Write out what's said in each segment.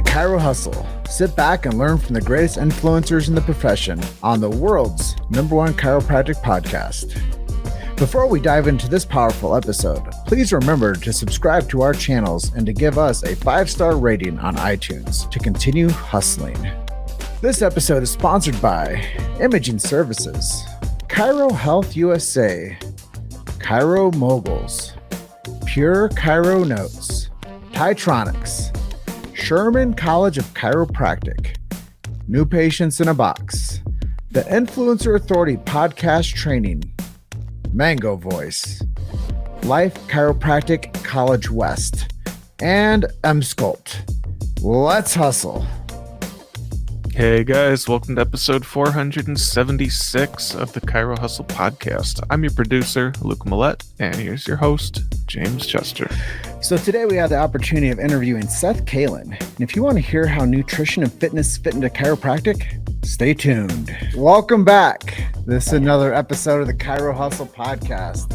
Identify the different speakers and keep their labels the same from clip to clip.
Speaker 1: Chiro Hustle. Sit back and learn from the greatest influencers in the profession on the world's #1 chiropractic podcast. Before we dive into this powerful episode, please remember to subscribe to our channels and to give us a 5-star rating on iTunes to continue hustling. This episode is sponsored by Imaging Services, Chiro Health USA, Chiro Moguls, Pure Chiro Notes, Titronics, Sherman College of Chiropractic, New Patients in a Box, the Influencer Authority Podcast Training, Mango Voice, Life Chiropractic College West, and M-Sculpt. Let's hustle.
Speaker 2: Hey guys, welcome to episode 476 of the Chiro Hustle podcast. I'm your producer, Luke Millette, and here's your host, James Chester.
Speaker 1: So today we have the opportunity of interviewing Seth Kaelin. And if you want to hear how nutrition and fitness fit into chiropractic, stay tuned. Welcome back. This is another episode of the Chiro Hustle podcast.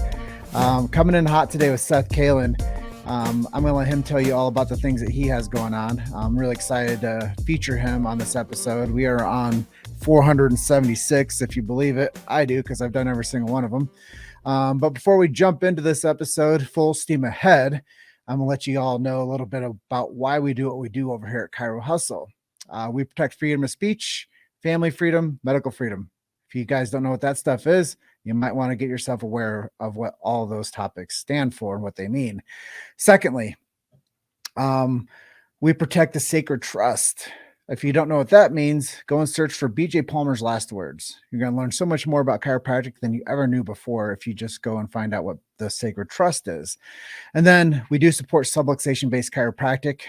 Speaker 1: Coming in hot today with Seth Kaelin. I'm going to let him tell you all about the things that he has going on. I'm really excited to feature him on this episode. We are on 476, if you believe it. I do, because I've done every single one of them. But before we jump into this episode, full steam ahead, I'm going to let you all know a little bit about why we do what we do over here at Chiro Hustle. We protect freedom of speech, family freedom, medical freedom. If you guys don't know what that stuff is, you might want to get yourself aware of what all those topics stand for and what they mean. Secondly, we protect the sacred trust. If you don't know what that means, go and search for BJ Palmer's last words. You're going to learn so much more about chiropractic than you ever knew before if you just go and find out what the sacred trust is. And then we do support subluxation-based chiropractic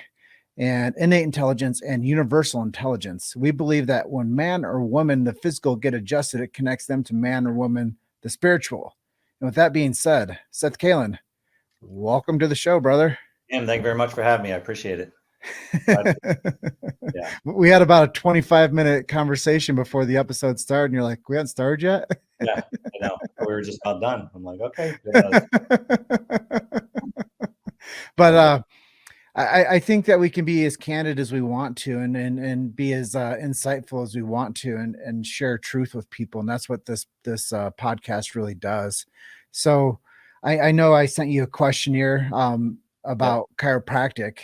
Speaker 1: and innate intelligence and universal intelligence. We believe that when man or woman, the physical, get adjusted, it connects them to man or woman, the spiritual. And with that being said, Seth Kaelin, welcome to the show, brother.
Speaker 3: Thank you very much for having me. I appreciate it.
Speaker 1: Yeah. We had about a 25-minute conversation before the episode started, and you're like, we haven't started yet?
Speaker 3: Yeah, I know. We were just about done. I'm like, okay.
Speaker 1: But I think that we can be as candid as we want to and be as insightful as we want to and share truth with people. And that's what this podcast really does. So I know I sent you a questionnaire about chiropractic.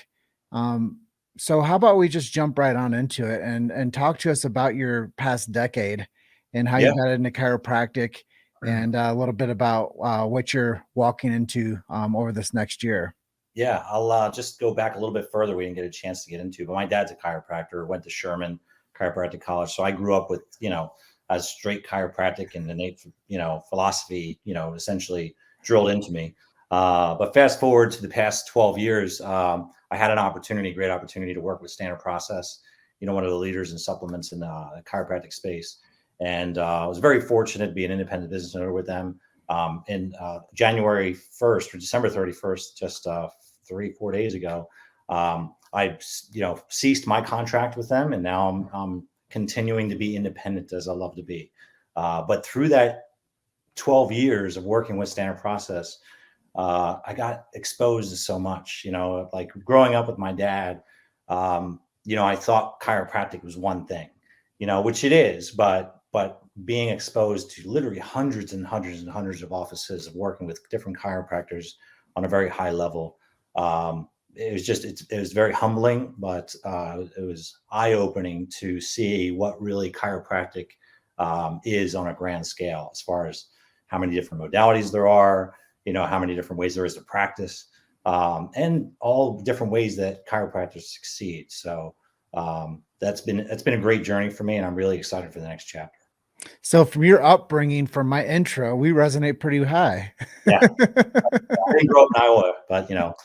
Speaker 1: So how about we just jump right on into it and talk to us about your past decade and how you got into chiropractic and a little bit about what you're walking into over this next year.
Speaker 3: Yeah, I'll just go back a little bit further. We didn't get a chance to get into, but my dad's a chiropractor, went to Sherman Chiropractic College. So I grew up with, a straight chiropractic and innate, philosophy, essentially drilled into me. But fast forward to the past 12 years, I had a great opportunity to work with Standard Process, one of the leaders in supplements in the chiropractic space. And I was very fortunate to be an independent business owner with them. In January 1st or December 31st, just 3-4 days ago, I ceased my contract with them, and now I'm continuing to be independent as I love to be. But through that 12 years of working with Standard Process, I got exposed to so much. Like growing up with my dad, I thought chiropractic was one thing, which it is, but being exposed to literally hundreds and hundreds and hundreds of offices of working with different chiropractors on a very high level. It was very humbling, but it was eye-opening to see what really chiropractic is on a grand scale, as far as how many different modalities there are, how many different ways there is to practice, and all different ways that chiropractors succeed. So that's been a great journey for me, and I'm really excited for the next chapter.
Speaker 1: So from your upbringing, from my intro, we resonate pretty high.
Speaker 3: Yeah. I didn't grow up in Iowa, but but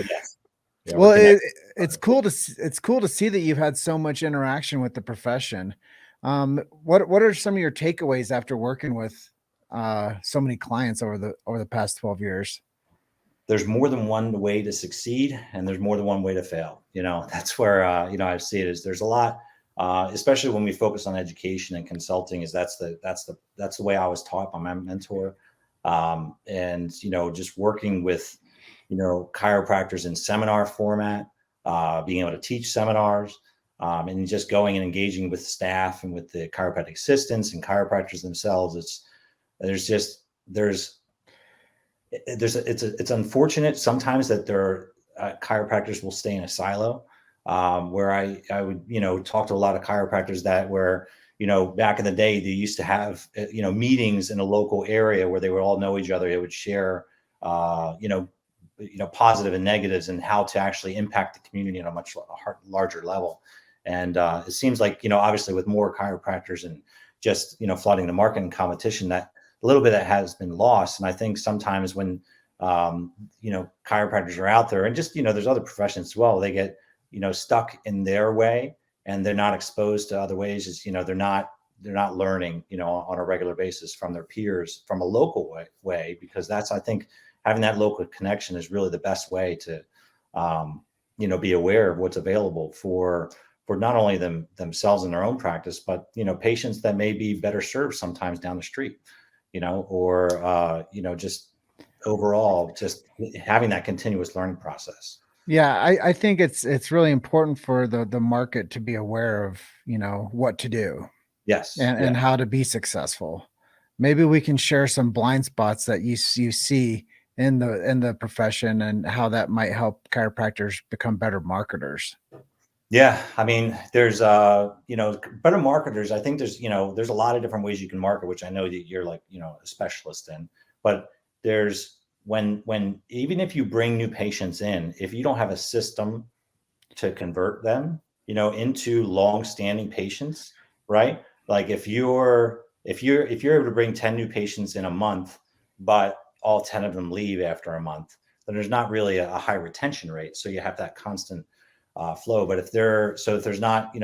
Speaker 3: yes. Yeah,
Speaker 1: well, it's cool to see that you've had so much interaction with the profession. What are some of your takeaways after working with so many clients over the past 12 years?
Speaker 3: There's more than one way to succeed, and there's more than one way to fail. That's where I see it is. There's a lot. Especially when we focus on education and consulting, that's the way I was taught by my mentor. And just working with chiropractors in seminar format, being able to teach seminars, and just going and engaging with staff and with the chiropractic assistants and chiropractors themselves. It's unfortunate sometimes that chiropractors will stay in a silo, where I would, talk to a lot of chiropractors where, back in the day, they used to have, meetings in a local area where they would all know each other. They would share, positive and negatives and how to actually impact the community on a much larger level. And it seems like, obviously with more chiropractors and just, flooding the market and competition, that a little bit that has been lost. And I think sometimes when, chiropractors are out there, and just, there's other professions as well, they get, stuck in their way, and they're not exposed to other ways. They're not learning, on a regular basis from their peers from a local way, because I think having that local connection is really the best way to, be aware of what's available for not only themselves in their own practice, but, patients that may be better served sometimes down the street, or, just overall, just having that continuous learning process.
Speaker 1: Yeah, I think it's really important for the market to be aware of, what to do.
Speaker 3: Yes.
Speaker 1: And how to be successful. Maybe we can share some blind spots that you see in the profession, and how that might help chiropractors become better marketers.
Speaker 3: Yeah, I mean, there's better marketers. I think there's a lot of different ways you can market, which I know that you're like, a specialist in. But there's when even if you bring new patients in, if you don't have a system to convert them, into long-standing patients, right? Like if you're able to bring 10 new patients in a month, but all 10 of them leave after a month, then there's not really a high retention rate. So you have that constant flow. But if there's not,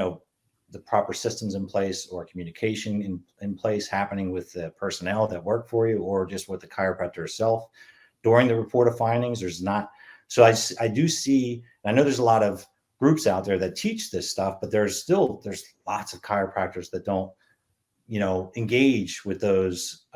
Speaker 3: the proper systems in place, or communication in place happening with the personnel that work for you, or just with the chiropractor herself during the report of findings, there's not. So I do see, I know there's a lot of groups out there that teach this stuff, but there's lots of chiropractors that don't, engage with those,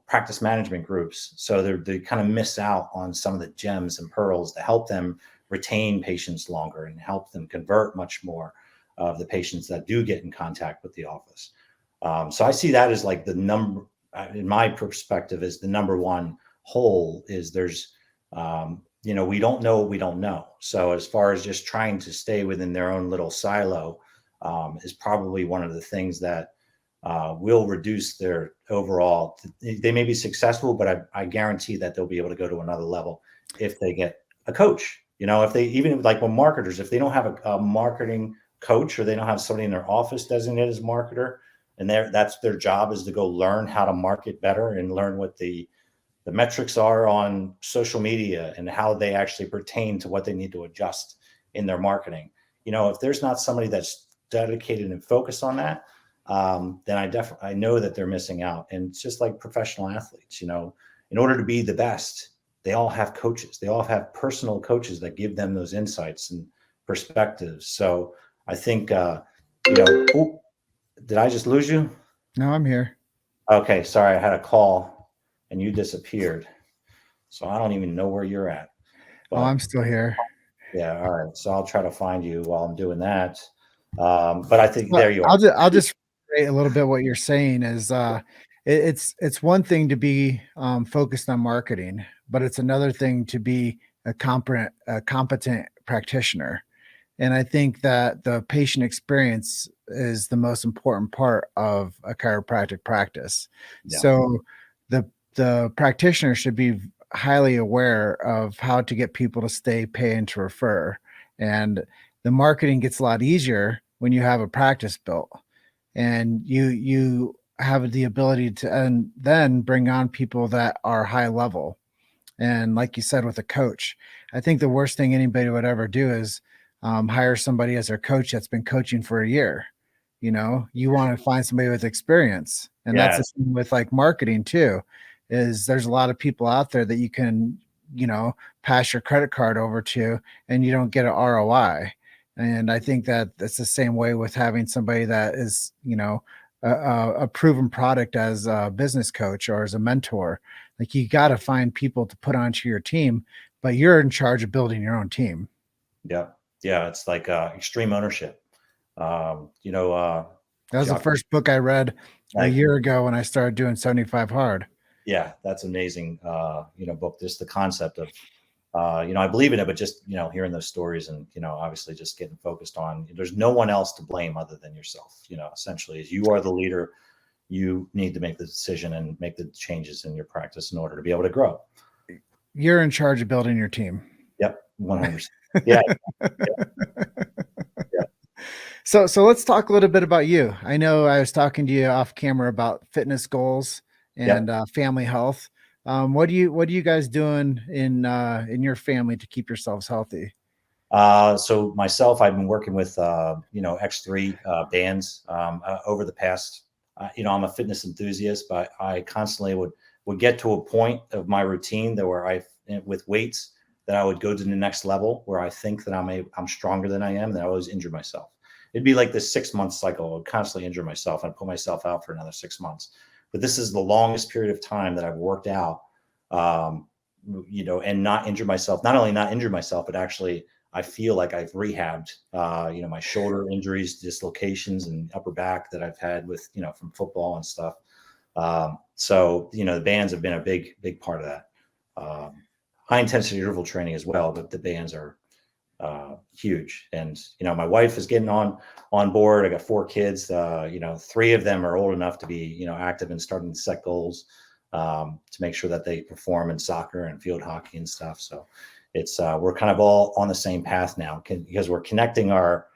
Speaker 3: practice management groups. So they kind of miss out on some of the gems and pearls that help them retain patients longer and help them convert much more of the patients that do get in contact with the office. So I see that as like in my perspective, is the number one hole is there's, we don't know what we don't know. So as far as just trying to stay within their own little silo, is probably one of the things that will reduce their overall. They may be successful, but I guarantee that they'll be able to go to another level if they get a coach. If they, even like when marketers, if they don't have a marketing coach, or they don't have somebody in their office designated as marketer, and that's their job, is to go learn how to market better and learn what the metrics are on social media and how they actually pertain to what they need to adjust in their marketing. If there's not somebody that's dedicated and focused on that, then I know that they're missing out. And it's just like professional athletes, in order to be the best, they all have coaches. They all have personal coaches that give them those insights and perspectives. So I think, did I just lose you?
Speaker 1: No, I'm here.
Speaker 3: Okay. Sorry. I had a call and you disappeared. So I don't even know where you're at.
Speaker 1: But, I'm still here.
Speaker 3: Yeah. All right. So I'll try to find you while I'm doing that. But I think there you are.
Speaker 1: I'll just a little bit what you're saying is, it's one thing to be focused on marketing, but it's another thing to be a competent practitioner. And I think that the patient experience is the most important part of a chiropractic practice. Yeah. So the practitioner should be highly aware of how to get people to stay, pay, and to refer. And the marketing gets a lot easier when you have a practice built, and you have the ability to, and then bring on people that are high level. And like you said, with a coach, I think the worst thing anybody would ever do is hire somebody as their coach that's been coaching for a year. You want to find somebody with experience. And that's the thing with like marketing too, is there's a lot of people out there that you can, pass your credit card over to, and you don't get an ROI. And I think that that's the same way with having somebody that is, a proven product as a business coach or as a mentor. Like, you got to find people to put onto your team, but you're in charge of building your own team.
Speaker 3: Yeah. Yeah. It's like extreme ownership. You know,
Speaker 1: That was the
Speaker 3: Jock,
Speaker 1: first book I read a
Speaker 3: like,
Speaker 1: year ago when I started doing 75 hard.
Speaker 3: yeah, that's amazing. You know, book, just the concept of, you know, I believe in it, but just, you know, hearing those stories and, you know, obviously just getting focused on, there's no one else to blame other than yourself. You know, essentially, as you are the leader, you need to make the decision and make the changes in your practice in order to be able to grow.
Speaker 1: You're in charge of building your team.
Speaker 3: Yep. 100%. Yeah. Yeah.
Speaker 1: So let's talk a little bit about you. I know I was talking to you off camera about fitness goals and
Speaker 3: Yep.
Speaker 1: family health. What are you guys doing in your family to keep yourselves healthy?
Speaker 3: So myself, I've been working with, you know, X3 bands over the past, you know, I'm a fitness enthusiast, but I constantly would get to a point of my routine that where with weights, that I would go to the next level where I think that I'm stronger than I am, and I always injure myself. It'd be like this 6 month cycle. I would constantly injure myself and put myself out for another 6 months. But this is the longest period of time that I've worked out, um, you know, and not injure myself. Not only not injure myself, but actually I feel like I've rehabbed, you know, my shoulder injuries, dislocations, and upper back that I've had with, you know, from football and stuff. So, you know, the bands have been a big part of that. High intensity interval training as well, but the bands are huge. And, you know, my wife is getting on board. I got 4 kids. You know, 3 of them are old enough to be, you know, active and starting to set goals, to make sure that they perform in soccer and field hockey and stuff. So it's we're kind of all on the same path now, because we're connecting our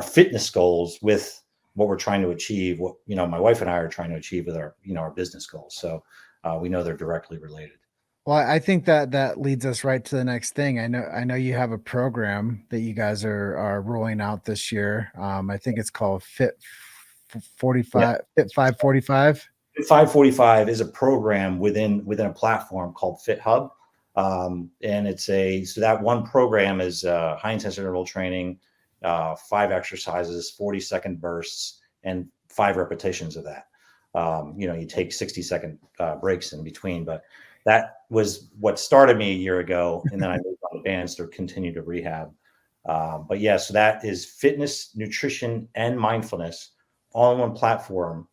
Speaker 3: fitness goals with what we're trying to achieve. What, you know, my wife and I are trying to achieve with our, you know, our business goals. So we know they're directly related.
Speaker 1: Well, I think that leads us right to the next thing. I know you have a program that you guys are rolling out this year. I think it's called
Speaker 3: Yeah.
Speaker 1: Fit 545.
Speaker 3: 545 is a program within a platform called Fit Hub. And so that one program is high intensity interval training, 5 exercises, 40-second bursts, and 5 repetitions of that. You know, you take 60-second breaks in between, but that was what started me a year ago. And then I moved on to bands to continue to rehab. But yeah, so that is fitness, nutrition, and mindfulness all in one platform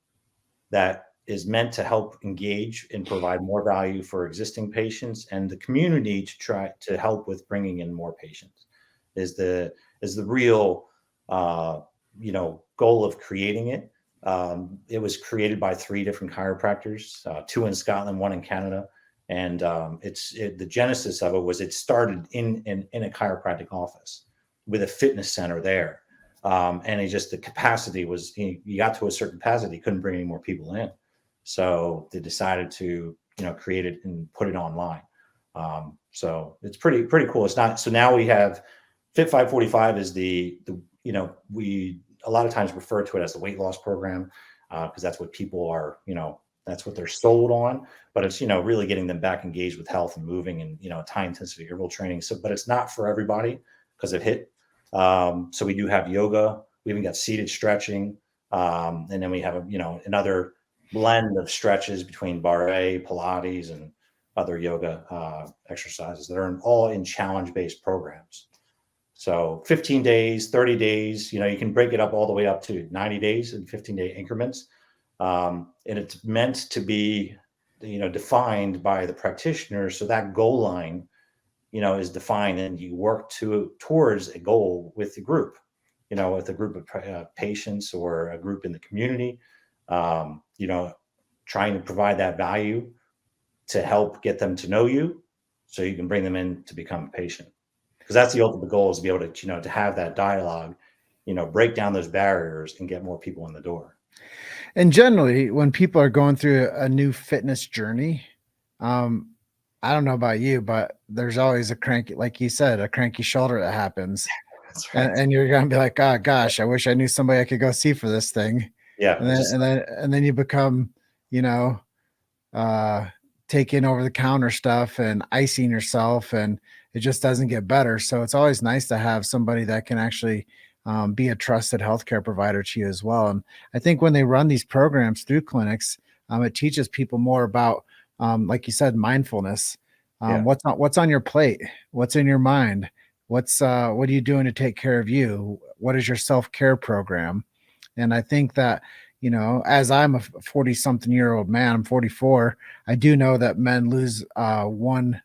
Speaker 3: that is meant to help engage and provide more value for existing patients and the community to try to help with bringing in more patients is the real you know, goal of creating it. It was created by 3 different chiropractors, 2 in Scotland, 1 in Canada, and the genesis of it was it started in a chiropractic office with a fitness center there. And the capacity was, you got to a certain capacity, couldn't bring any more people in. So they decided to, you know, create it and put it online. So it's pretty cool. It's not, so now we have Fit 545 is the, you know, we a lot of times refer to it as the weight loss program, because that's what people are, you know, that's what they're sold on, but it's, you know, really getting them back engaged with health and moving and, you know, high intensity interval training. So, but it's not for everybody because of HIIT. So we do have yoga. We even got seated stretching. And then we have, you know, another blend of stretches between barre, Pilates, and other yoga exercises that are all in challenge-based programs. So 15 days, 30 days, you know, you can break it up all the way up to 90 days in 15-day increments. And it's meant to be, you know, defined by the practitioner. So that goal line, you know, is defined, and you work towards a goal with the group, you know, with a group of patients or a group in the community, you know, trying to provide that value to help get them to know you so you can bring them in to become a patient. Because that's the ultimate goal, is to be able to, you know, to have that dialogue, you know, break down those barriers and get more people in the door.
Speaker 1: And generally, when people are going through a new fitness journey, um, I don't know about you, but there's always a cranky, like you said, a cranky shoulder that happens.
Speaker 3: That's right.
Speaker 1: And you're gonna be like, oh gosh, I wish I knew somebody I could go see for this thing.
Speaker 3: Yeah.
Speaker 1: And then you become, you know, uh taking over the counter stuff and icing yourself, and it just doesn't get better. So it's always nice to have somebody that can actually be a trusted healthcare provider to you as well. And I think when they run these programs through clinics, it teaches people more about, like you said, mindfulness.
Speaker 3: Yeah.
Speaker 1: What's on your plate, what's in your mind, what are you doing to take care of you? What is your self-care program? And I think that, as I'm a 40 something year old man, I'm 44. I do know that men lose 1%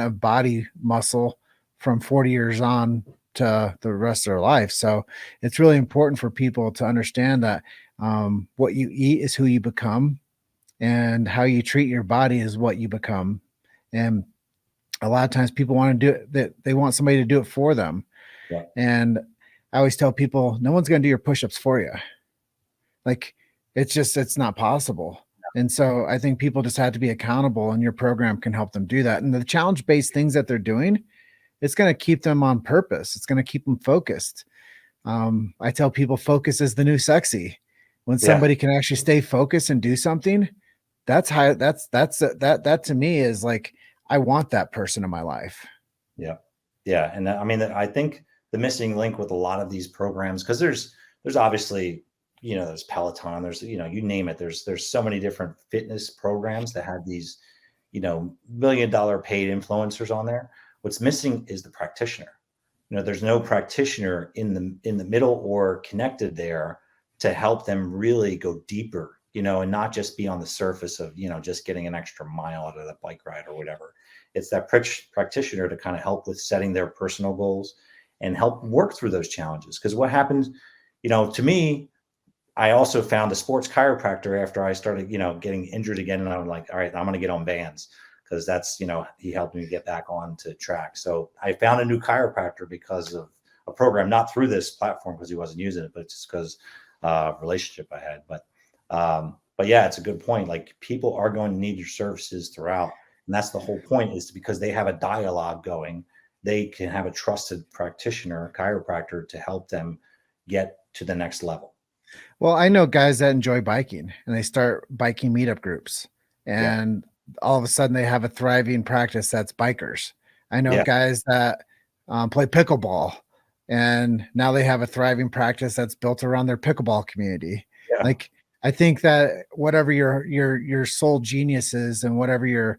Speaker 1: of body muscle from 40 years on to the rest of their life. So it's really important for people to understand that what you eat is who you become, and how you treat your body is what you become. And a lot of times people want to do it, that they want somebody to do it for them.
Speaker 3: Yeah.
Speaker 1: And I always tell people, no one's going to do your push-ups for you. Like, it's not possible. And so I think people just have to be accountable, and your program can help them do that. And the challenge-based things that they're doing, it's going to keep them on purpose. It's going to keep them focused. I tell people focus is the new sexy. When somebody can actually stay focused and do something, that to me is like, I want that person in my life.
Speaker 3: Yeah. Yeah. And I mean, I think the missing link with a lot of these programs, because there's obviously, there's Peloton, there's, you name it. There's so many different fitness programs that have these, $1 million paid influencers on there. What's missing is the practitioner. There's no practitioner in the middle or connected there to help them really go deeper, and not just be on the surface of, just getting an extra mile out of the bike ride or whatever. It's that practitioner to kind of help with setting their personal goals and help work through those challenges. Because what happens, to me, I also found a sports chiropractor after I started, getting injured again. And I'm like, all right, I'm going to get on bands, because that's, he helped me get back on to track. So I found a new chiropractor because of a program, not through this platform because he wasn't using it, but just because relationship I had. But yeah, it's a good point. Like, people are going to need your services throughout. And that's the whole point, is because they have a dialogue going. They can have a trusted practitioner, chiropractor, to help them get to the next level.
Speaker 1: Well, I know guys that enjoy biking, and they start biking meetup groups, and all of a sudden they have a thriving practice that's bikers. I know guys that play pickleball, and now they have a thriving practice that's built around their pickleball community.
Speaker 3: Yeah.
Speaker 1: Like, I think that whatever your sole genius is, and whatever your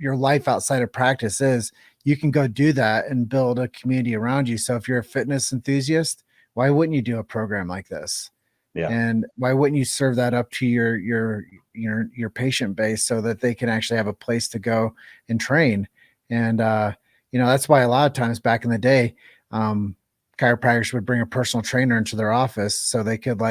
Speaker 1: life outside of practice is, you can go do that and build a community around you. So if you're a fitness enthusiast, why wouldn't you do a program like this?
Speaker 3: Yeah.
Speaker 1: And why wouldn't you serve that up to your patient base, so that they can actually have a place to go and train? And that's why a lot of times back in the day, chiropractors would bring a personal trainer into their office, so they could,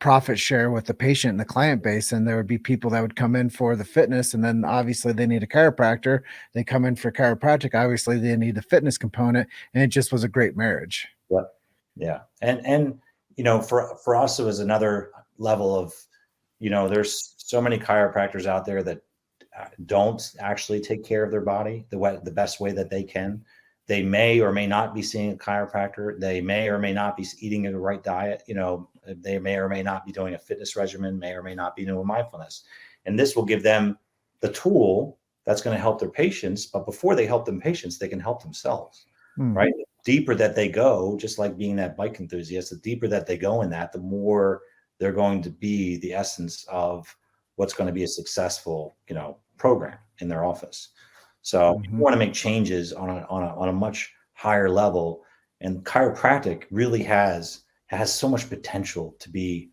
Speaker 1: profit share with the patient and the client base. And there would be people that would come in for the fitness, and then obviously they need a chiropractor. They come in for chiropractic. Obviously they need the fitness component, and it just was a great marriage.
Speaker 3: Yep. Yeah. And for us, it was another level of, there's so many chiropractors out there that don't actually take care of their body the best way that they can. They may or may not be seeing a chiropractor. They may or may not be eating the right diet. They may or may not be doing a fitness regimen, may or may not be doing mindfulness. And this will give them the tool that's going to help their patients. But before they help them patients, they can help themselves, right? The deeper that they go, just like being that bike enthusiast, the deeper that they go in that, the more they're going to be the essence of what's going to be a successful, program in their office. So you want to make changes on a much higher level, and chiropractic really has so much potential to be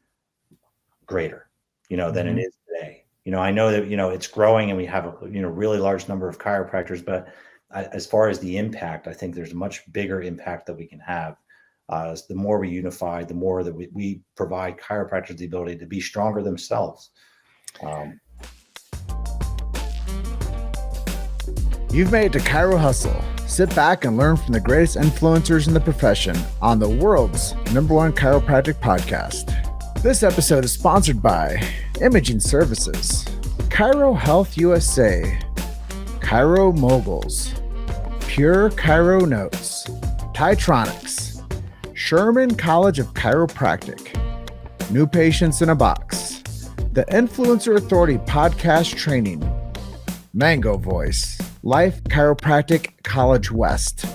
Speaker 3: greater, than it is today. I know that, it's growing, and we have a, really large number of chiropractors, but as far as the impact, I think there's a much bigger impact that we can have. The more we unify, the more that we provide chiropractors the ability to be stronger themselves.
Speaker 1: You've made it to Chiro Hustle. Sit back and learn from the greatest influencers in the profession on the world's #1 chiropractic podcast. This episode is sponsored by Imaging Services, Chiro Health USA, Chiro Moguls, Pure Chiro Notes, Titronics, Sherman College of Chiropractic, New Patients in a Box, the Influencer Authority Podcast Training, Mango Voice, Life Chiropractic College West,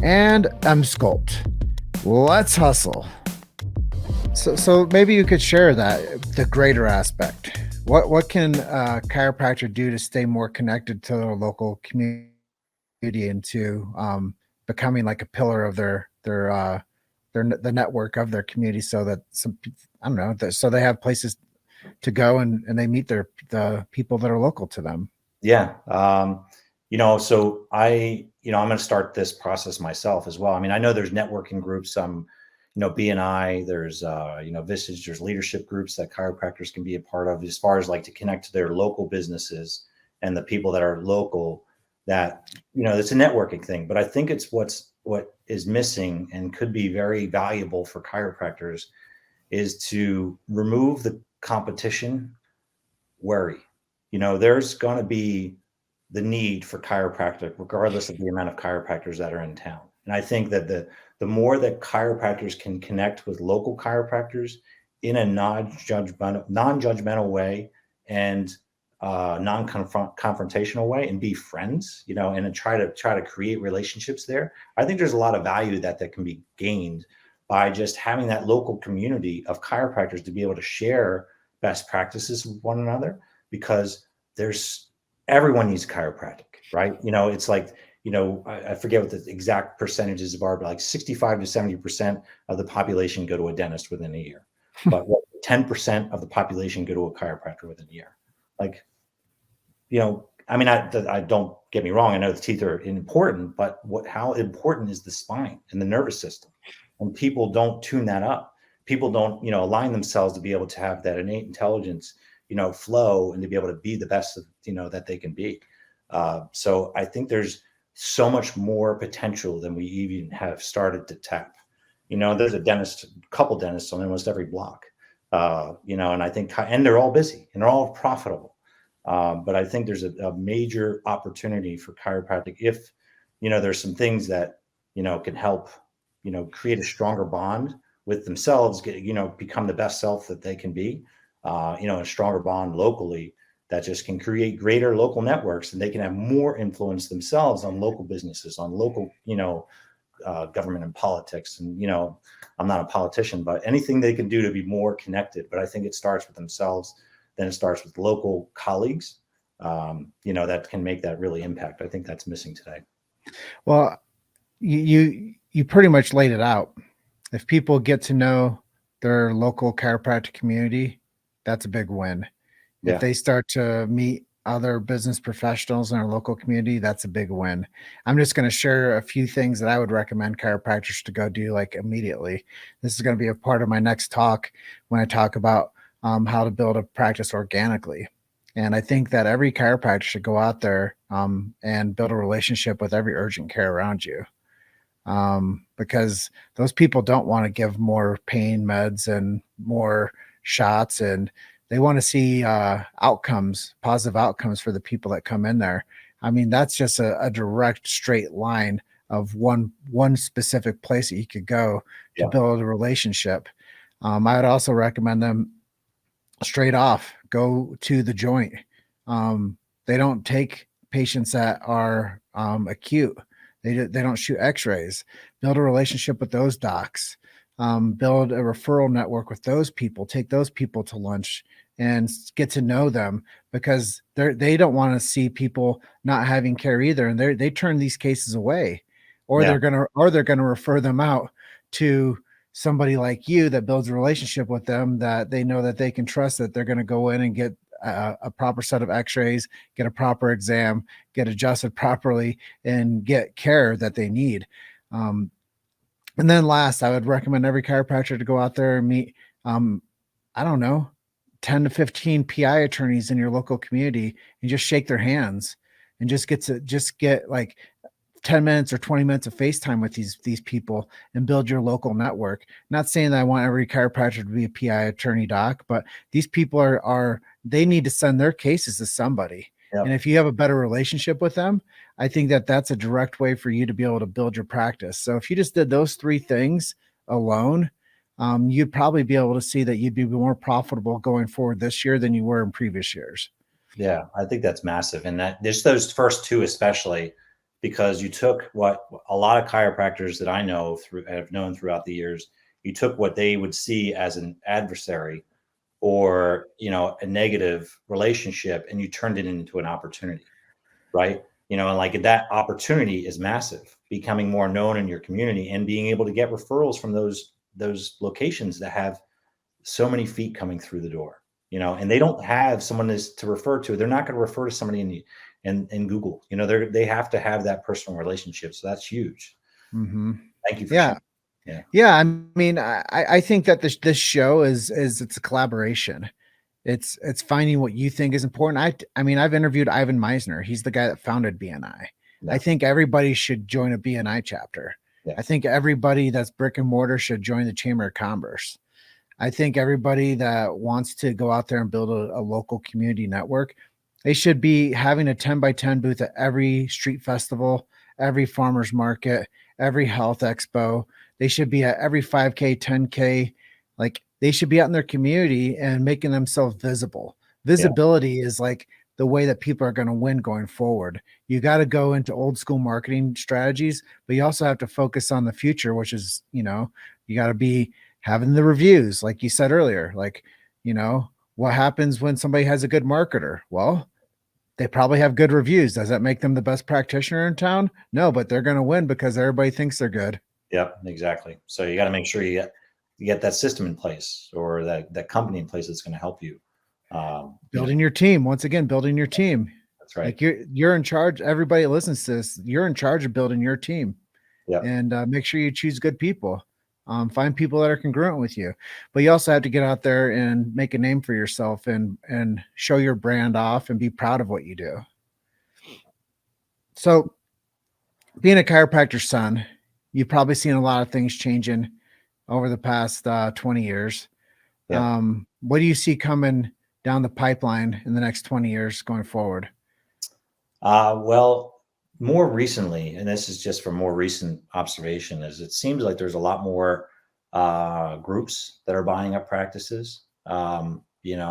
Speaker 1: and M-Sculpt. Let's hustle. So maybe you could share the greater aspect. What can a chiropractor do to stay more connected to their local community? community into becoming like a pillar of the network of their community, so that I don't know, so they have places to go and they meet the people that are local to them.
Speaker 3: Yeah. So I'm going to start this process myself as well. I mean, I know there's networking groups, BNI, there's, Visage, there's leadership groups that chiropractors can be a part of, as far as like to connect to their local businesses and the people that are local, that, it's a networking thing. But I think it's what is missing and could be very valuable for chiropractors is to remove the competition worry. There's going to be the need for chiropractic, regardless of the amount of chiropractors that are in town. And I think that the more that chiropractors can connect with local chiropractors in a non-judgmental way and non-confrontational way, and be friends, and try to create relationships there. I think there's a lot of value that can be gained by just having that local community of chiropractors to be able to share best practices with one another, because everyone needs chiropractic, right? It's like, I forget what the exact percentages are, but like 65 to 70% of the population go to a dentist within a year, but 10% of the population go to a chiropractor within a year. Like, I mean, I don't get me wrong. I know the teeth are important, but how important is the spine and the nervous system? And people don't tune that up. People don't, align themselves to be able to have that innate intelligence, flow, and to be able to be the best of, that they can be. So I think there's so much more potential than we even have started to tap. There's a couple dentists on almost every block, and I think, and they're all busy and they're all profitable. But I think there's a major opportunity for chiropractic if, there's some things that, can help, create a stronger bond with themselves, become the best self that they can be, a stronger bond locally that just can create greater local networks, and they can have more influence themselves on local businesses, on local, government and politics. And, I'm not a politician, but anything they can do to be more connected. But I think it starts with themselves. Then it starts with local colleagues, that can make that really impact. I think that's missing today.
Speaker 1: Well, you pretty much laid it out. If people get to know their local chiropractic community, that's a big win.
Speaker 3: Yeah.
Speaker 1: If they start to meet other business professionals in our local community, that's a big win. I'm just going to share a few things that I would recommend chiropractors to go do like immediately. This is going to be a part of my next talk when I talk about how to build a practice organically. And I think that every chiropractor should go out there and build a relationship with every urgent care around you. Because those people don't want to give more pain meds and more shots, and they want to see positive outcomes for the people that come in there. I mean, that's just a direct straight line of one specific place that you could go to build a relationship. I would also recommend them straight off, go to the joint. They don't take patients that are acute. They don't shoot x-rays. Build a relationship with those docs. Build a referral network with those people. Take those people to lunch and get to know them, because they don't want to see people not having care either, and they turn these cases away, or they're gonna refer them out to somebody like you that builds a relationship with them, that they know that they can trust, that they're going to go in and get a proper set of x-rays, get a proper exam, get adjusted properly, and get care that they need. And then last, I would recommend every chiropractor to go out there and meet, I don't know, 10 to 15 PI attorneys in your local community, and just shake their hands and just get like 10 minutes or 20 minutes of FaceTime with these people and build your local network. Not saying that I want every chiropractor to be a PI attorney doc, but these people they need to send their cases to somebody. Yep. And if you have a better relationship with them, I think that that's a direct way for you to be able to build your practice. So if you just did those three things alone, you'd probably be able to see that you'd be more profitable going forward this year than you were in previous years.
Speaker 3: Yeah, I think that's massive. And that just those first two, especially, because you took what a lot of chiropractors that I know have known throughout the years, you took what they would see as an adversary or, a negative relationship, and you turned it into an opportunity, right? and like that opportunity is massive, becoming more known in your community and being able to get referrals from those locations that have so many feet coming through the door, and they don't have someone to refer to. They're not going to refer to somebody in Google. They have to have that personal relationship. So that's huge.
Speaker 1: Mm-hmm.
Speaker 3: Thank you for
Speaker 1: Yeah.
Speaker 3: sharing. Yeah.
Speaker 1: Yeah. I mean, I think that this show is it's a collaboration. It's finding what you think is important. I mean, I've interviewed Ivan Meisner. He's the guy that founded BNI.
Speaker 3: Yeah.
Speaker 1: I think everybody should join a BNI chapter.
Speaker 3: Yeah.
Speaker 1: I think everybody that's brick and mortar should join the Chamber of Commerce. I think everybody that wants to go out there and build a local community network, they should be having a 10 by 10 booth at every street festival, every farmer's market, every health expo. They should be at every 5K, 10K. Like they should be out in their community and making themselves visible. Visibility is like the way that people are going to win going forward. You got to go into old school marketing strategies, but you also have to focus on the future, which is, you got to be having the reviews, like you said earlier. Like, what happens when somebody has a good marketer? Well, they probably have good reviews. Does that make them the best practitioner in town? No, but they're going to win because everybody thinks they're good.
Speaker 3: Yep, exactly. So you got to make sure you get that system in place, or that company in place that's going to help you.
Speaker 1: Building your team. Once again, building your team.
Speaker 3: That's right.
Speaker 1: Like you're in charge. Everybody listens to this. You're in charge of building your team.
Speaker 3: Yeah.
Speaker 1: And make sure you choose good people. Find people that are congruent with you, but you also have to get out there and make a name for yourself and show your brand off and be proud of what you do. So being a chiropractor's son, you've probably seen a lot of things changing over the past 20 years.
Speaker 3: Yeah.
Speaker 1: What do you see coming down the pipeline in the next 20 years going forward?
Speaker 3: Well, more recently, and this is just from more recent observation, is it seems like there's a lot more groups that are buying up practices. And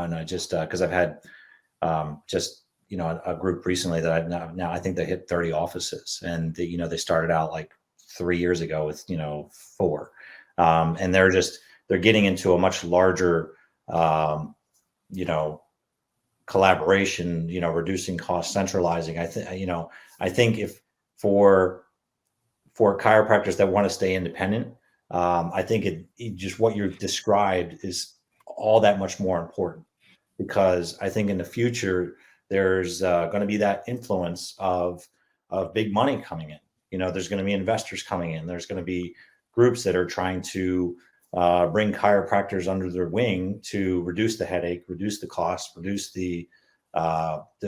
Speaker 3: I just because I've had a group recently that I've now I think they hit 30 offices, and they started out like 3 years ago with 4, and they're getting into a much larger collaboration, reducing costs, centralizing. I think if for chiropractors that want to stay independent, I think it just what you described is all that much more important, because I think in the future there's going to be that influence of big money coming in. There's going to be investors coming in. There's going to be groups that are trying to bring chiropractors under their wing to reduce the headache, reduce the cost, reduce the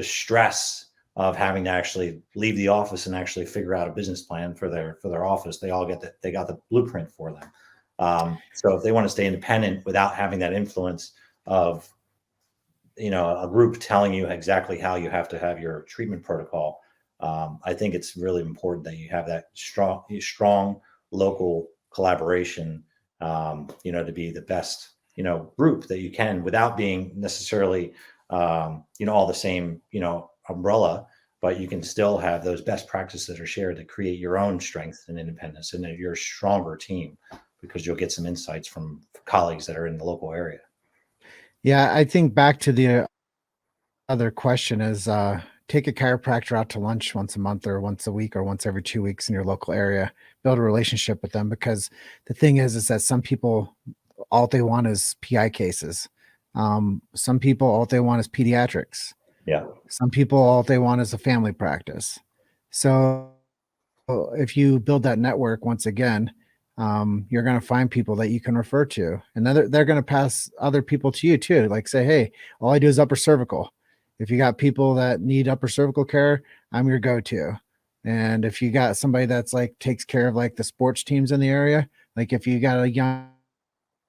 Speaker 3: stress of having to actually leave the office and actually figure out a business plan for their office. They got the blueprint for them. So if they want to stay independent without having that influence of a group telling you exactly how you have to have your treatment protocol, I think it's really important that you have that strong local collaboration, to be the best, group that you can, without being necessarily, all the same, umbrella, but you can still have those best practices that are shared to create your own strength and independence, and you're a stronger team because you'll get some insights from colleagues that are in the local area.
Speaker 1: Yeah. I think back to the other question is, take a chiropractor out to lunch once a month or once a week or once every 2 weeks in your local area, build a relationship with them. Because the thing is that some people, all they want is PI cases. Some people, all they want is pediatrics.
Speaker 3: Yeah.
Speaker 1: Some people, all they want is a family practice. So if you build that network, once again, you're going to find people that you can refer to, and they're going to pass other people to you too. Like say, hey, all I do is upper cervical. If you got people that need upper cervical care, I'm your go-to. And if you got somebody that's like takes care of like the sports teams in the area, like if you got a young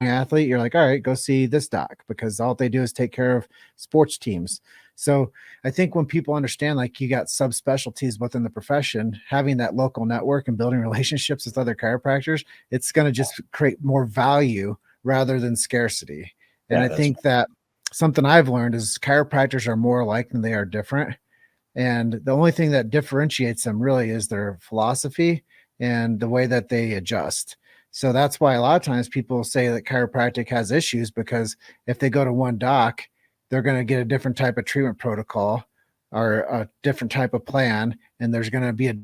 Speaker 1: athlete, you're like, all right, go see this doc, because all they do is take care of sports teams. So I think when people understand, like you got subspecialties within the profession, having that local network and building relationships with other chiropractors, it's going to just create more value rather than scarcity. And I think that something I've learned is chiropractors are more alike than they are different. And the only thing that differentiates them really is their philosophy and the way that they adjust. So that's why a lot of times people say that chiropractic has issues, because if they go to one doc, they're going to get a different type of treatment protocol or a different type of plan, and there's going to be a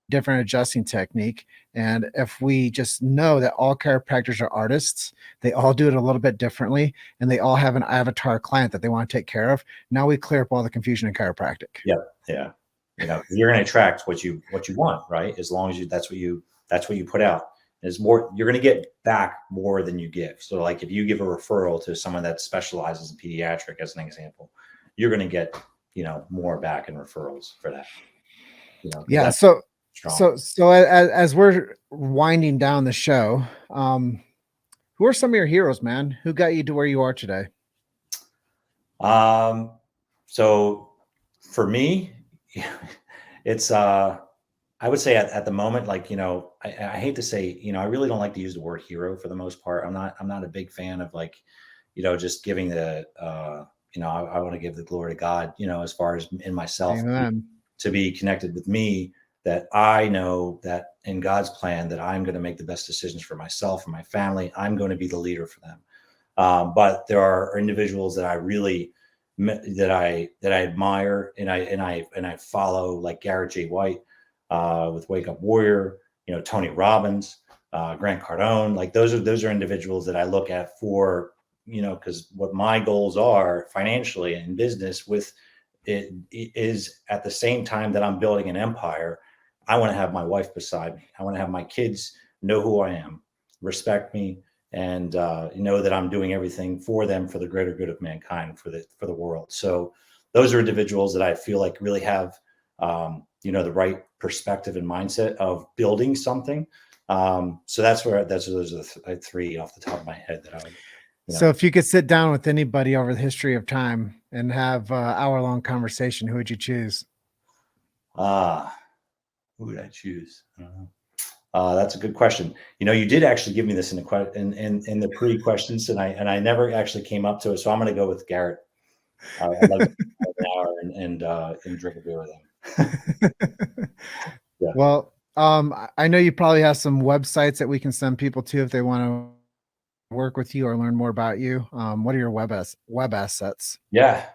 Speaker 1: different adjusting technique. And if we just know that all chiropractors are artists, they all do it a little bit differently, and they all have an avatar client that they want to take care of. Now we clear up all the confusion in chiropractic.
Speaker 3: Yeah. Yeah. You're going to attract what you want, right? As long as that's what you put out. There's more, you're going to get back more than you give. So like if you give a referral to someone that specializes in pediatric, as an example, you're going to get, more back in referrals for that.
Speaker 1: Yeah. So as we're winding down the show, who are some of your heroes, man? Who got you to where you are today?
Speaker 3: So for me, it's, I would say at the moment, like, I hate to say, I really don't like to use the word hero for the most part. I'm not a big fan of like, just giving the, I want to give the glory to God, as far as in myself.
Speaker 1: Amen.
Speaker 3: To be connected with me, that I know that in God's plan that I'm going to make the best decisions for myself and my family. I'm going to be the leader for them. But there are individuals that I really that I admire and I follow, like Garrett J. White with Wake Up Warrior, Tony Robbins, Grant Cardone. Like those are individuals that I look at for, because what my goals are financially and in business with it is at the same time that I'm building an empire. I want to have my wife beside me. I want to have my kids know who I am, respect me, and know that I'm doing everything for them for the greater good of mankind, for the world. So those are individuals that I feel like really have the right perspective and mindset of building something. So those are the three off the top of my head that I would.
Speaker 1: So if you could sit down with anybody over the history of time and have an hour-long conversation, who would you choose?
Speaker 3: Who would I choose? I don't know. That's a good question. You did actually give me this in the pre-questions, and I never actually came up to it. So I'm going to go with Garrett. I'd like to have an hour and drink a beer with him. Yeah.
Speaker 1: Well, I know you probably have some websites that we can send people to if they want to work with you or learn more about you. What are your web assets?
Speaker 3: Yeah,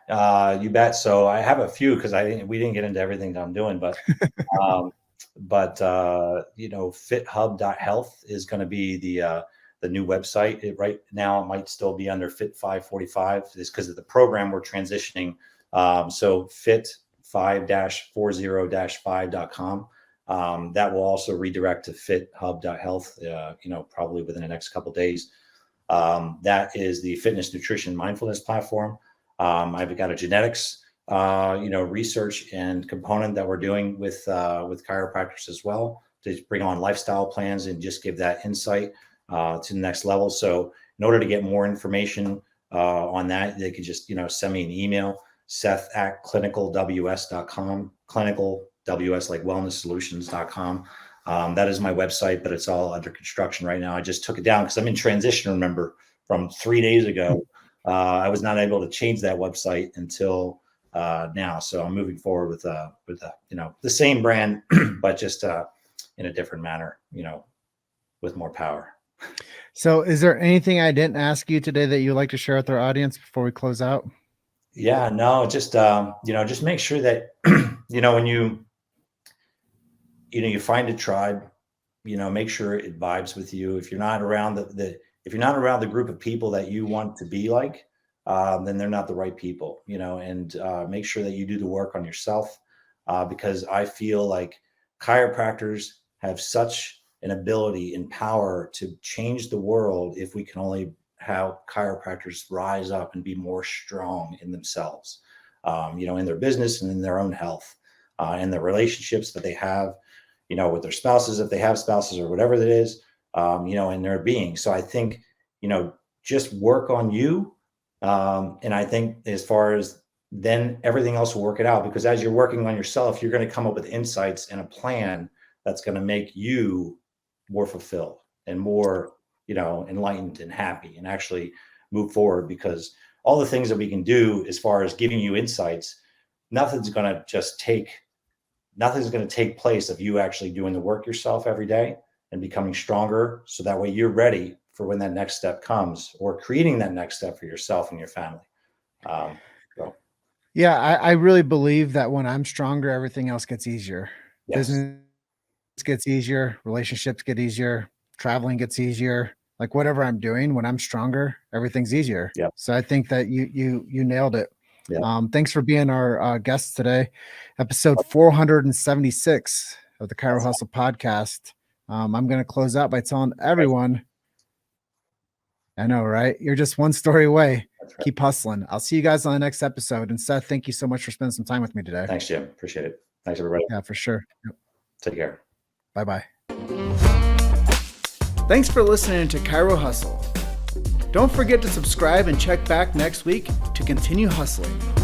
Speaker 3: you bet. So I have a few because we didn't get into everything that I'm doing, but fithub.health is going to be the new website. Right now it might still be under Fit 545, is because of the program we're transitioning. So fit 5-40-5.com. That will also redirect to fithub.health, probably within the next couple of days. That is the fitness, nutrition, mindfulness platform. I've got a genetics, research and component that we're doing with chiropractors as well, to bring on lifestyle plans and just give that insight to the next level. So in order to get more information on that, they could just, send me an email, Seth@clinicalws.com, clinical WS like wellnesssolutions.com. That is my website, but it's all under construction right now. I just took it down because I'm in transition, remember, from 3 days ago. I was not able to change that website until now. So I'm moving forward with the same brand, but just in a different manner, with more power.
Speaker 1: So is there anything I didn't ask you today that you'd like to share with our audience before we close out?
Speaker 3: Yeah, no, just make sure that, when you find a tribe, make sure it vibes with you. If you're not around if you're not around the group of people that you want to be like, then they're not the right people, and make sure that you do the work on yourself, because I feel like chiropractors have such an ability and power to change the world if we can only have chiropractors rise up and be more strong in themselves, in their business and in their own health, and the relationships that they have, with their spouses, if they have spouses or whatever that is, in their being. So I think, just work on you. And I think as far as then everything else will work it out, because as you're working on yourself, you're going to come up with insights and a plan that's going to make you more fulfilled and more, enlightened and happy, and actually move forward, because all the things that we can do as far as giving you insights, nothing's going to take place of you actually doing the work yourself every day and becoming stronger. So that way you're ready for when that next step comes, or creating that next step for yourself and your family.
Speaker 1: Yeah, I really believe that when I'm stronger, everything else gets easier.
Speaker 3: Yes.
Speaker 1: Business gets easier, relationships get easier, traveling gets easier. Like whatever I'm doing, when I'm stronger, everything's easier.
Speaker 3: Yeah.
Speaker 1: So I think that you nailed it.
Speaker 3: Yeah.
Speaker 1: Thanks for being our guest today. Episode 476 of the Chiro Hustle podcast. I'm going to close out by telling everyone, I know, right? You're just one story away.
Speaker 3: That's right.
Speaker 1: Keep hustling. I'll see you guys on the next episode. And Seth, thank you so much for spending some time with me today.
Speaker 3: Thanks, Jim. Appreciate it. Thanks, everybody.
Speaker 1: Yeah, for sure. Yep.
Speaker 3: Take care.
Speaker 1: Bye-bye. Thanks for listening to Chiro Hustle. Don't forget to subscribe and check back next week to continue hustling.